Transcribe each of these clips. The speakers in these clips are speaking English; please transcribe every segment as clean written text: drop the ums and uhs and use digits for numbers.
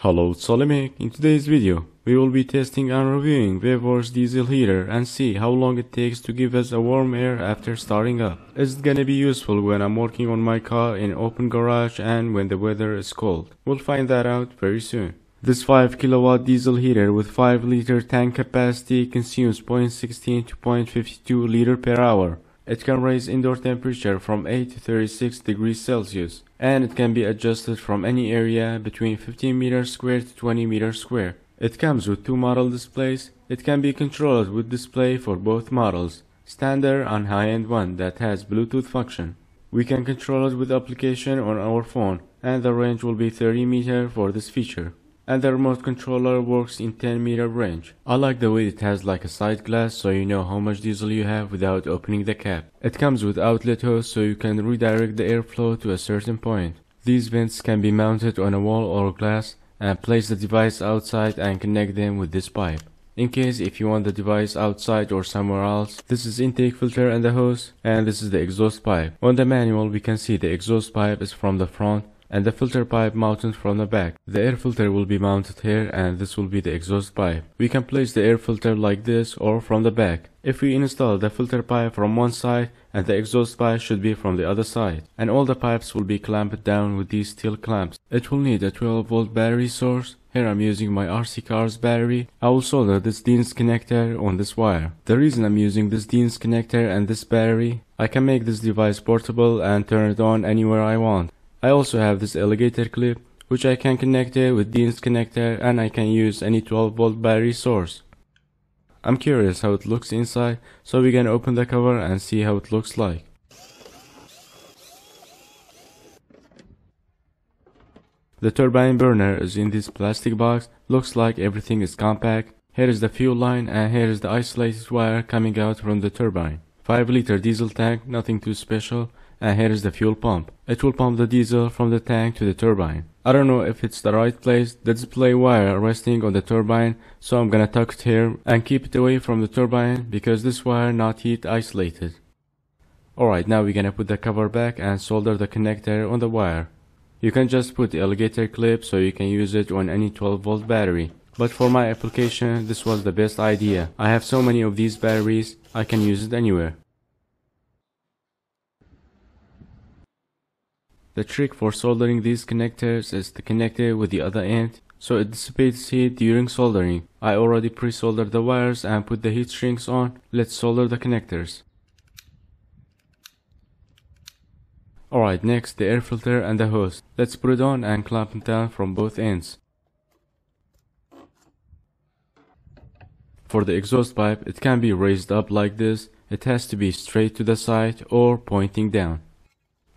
Hello, it's Olimek. In today's video, we will be testing and reviewing VEVOR's diesel heater and see how long it takes to give us a warm air after starting up. It's gonna be useful when I'm working on my car in open garage and when the weather is cold. We'll find that out very soon. This 5 kilowatt diesel heater with 5 liter tank capacity consumes 0.16 to 0.52 liter per hour. It can raise indoor temperature from 8 to 36 degrees Celsius, and it can be adjusted from any area between 15 meters square to 20 meters square. It comes with 2 model displays. It can be controlled with display for both models, standard and high-end one that has Bluetooth function. We can control it with application on our phone, and the range will be 30 meters for this feature. And the remote controller works in 10 meter range. I like the way it has like a side glass so you know how much diesel you have without opening the cap. It comes with outlet hose so you can redirect the airflow to a certain point. These vents can be mounted on a wall or glass and place the device outside and connect them with this pipe. In case if you want the device outside or somewhere else, this is intake filter and the hose, and this is the exhaust pipe. On the manual we can see the exhaust pipe is from the front and the filter pipe mounted from the back. The air filter will be mounted here and this will be the exhaust pipe. We can place the air filter like this or from the back. If we install the filter pipe from one side and the exhaust pipe should be from the other side. And all the pipes will be clamped down with these steel clamps. It will need a 12 volt battery source. Here I'm using my RC car's battery. I will solder this DINS connector on this wire. The reason I'm using this DINS connector and this battery, I can make this device portable and turn it on anywhere I want. I also have this alligator clip which I can connect it with DINS connector, and I can use any 12 volt battery source. I'm curious how it looks inside, so we can open the cover and see how it looks like. The turbine burner is in this plastic box. Looks like everything is compact. Here is the fuel line and here is the isolated wire coming out from the turbine. 5 liter diesel tank, nothing too special. And here is the fuel pump. It will pump the diesel from the tank to the turbine. I don't know if it's the right place. The display wire resting on the turbine, so I'm gonna tuck it here and keep it away from the turbine because this wire not heat isolated. Alright, now we're gonna put the cover back and solder the connector on the wire. You can just put the alligator clip so you can use it on any 12 volt battery. But for my application, this was the best idea. I have so many of these batteries, I can use it anywhere. The trick for soldering these connectors is to connect it with the other end so it dissipates heat during soldering. I already pre-soldered the wires and put the heat sinks on. Let's solder the connectors. Alright, next the air filter and the hose. Let's put it on and clamp it down from both ends. For the exhaust pipe, it can be raised up like this. It has to be straight to the side or pointing down.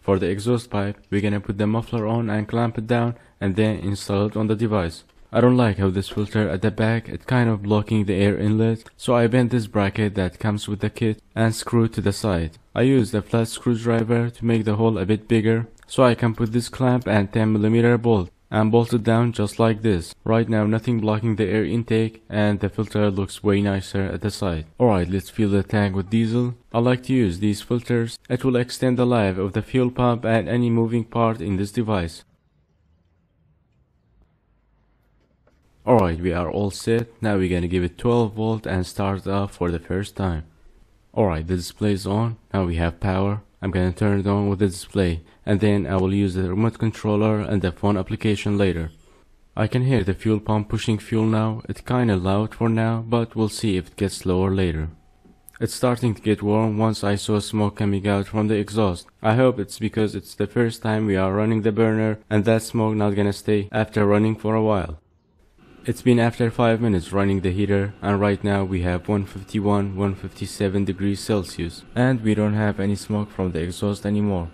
For the exhaust pipe, we're gonna put the muffler on and clamp it down and then install it on the device. I don't like how this filter at the back, it's kind of blocking the air inlet, so I bent this bracket that comes with the kit and screw it to the side. I used a flat screwdriver to make the hole a bit bigger, so I can put this clamp and 10mm bolt and bolt it down just like this. Right now nothing blocking the air intake and the filter looks way nicer at the side. Alright, let's fill the tank with diesel. I like to use these filters. It will extend the life of the fuel pump and any moving part in this device. Alright, we are all set. Now we're gonna give it 12 volt and start off for the first time. Alright, the display is on. Now we have power. I'm gonna turn it on with the display, and then I will use the remote controller and the phone application later. I can hear the fuel pump pushing fuel now. It's kinda loud for now, but we'll see if it gets slower later. It's starting to get warm once I saw smoke coming out from the exhaust. I hope it's because it's the first time we are running the burner and that smoke not gonna stay after running for a while. It's been after 5 minutes running the heater, and right now we have 157 degrees Celsius and we don't have any smoke from the exhaust anymore.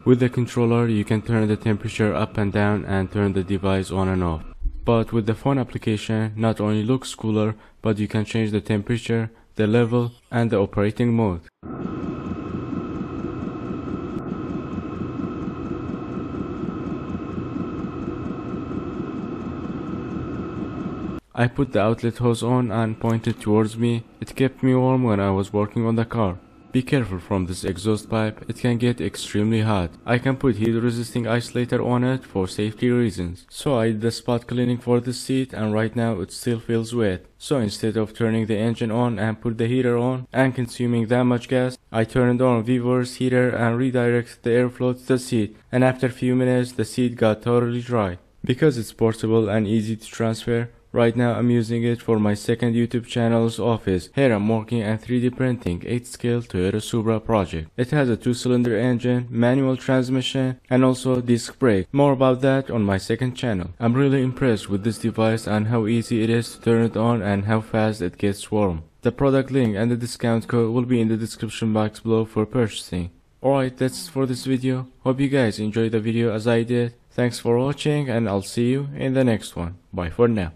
With the controller you can turn the temperature up and down and turn the device on and off. But with the phone application, not only looks cooler, but you can change the temperature, the level and the operating mode. I put the outlet hose on and pointed towards me. It kept me warm when I was working on the car. be careful from this exhaust pipe, it can get extremely hot. I can put heat resisting isolator on it for safety reasons. So I did the spot cleaning for this seat and right now it still feels wet. So instead of turning the engine on and put the heater on and consuming that much gas, I turned on VEVOR's heater and redirected the airflow to the seat, and after a few minutes the seat got totally dry. Because it's portable and easy to transfer, right now I'm using it for my second YouTube channel's office. Here I'm working on 3D printing 8-scale Toyota Supra project. It has a 2-cylinder engine, manual transmission, and also disc brake. More about that on my second channel. I'm really impressed with this device and how easy it is to turn it on and how fast it gets warm. The product link and the discount code will be in the description box below for purchasing. Alright, that's it for this video. Hope you guys enjoyed the video as I did. Thanks for watching and I'll see you in the next one. Bye for now.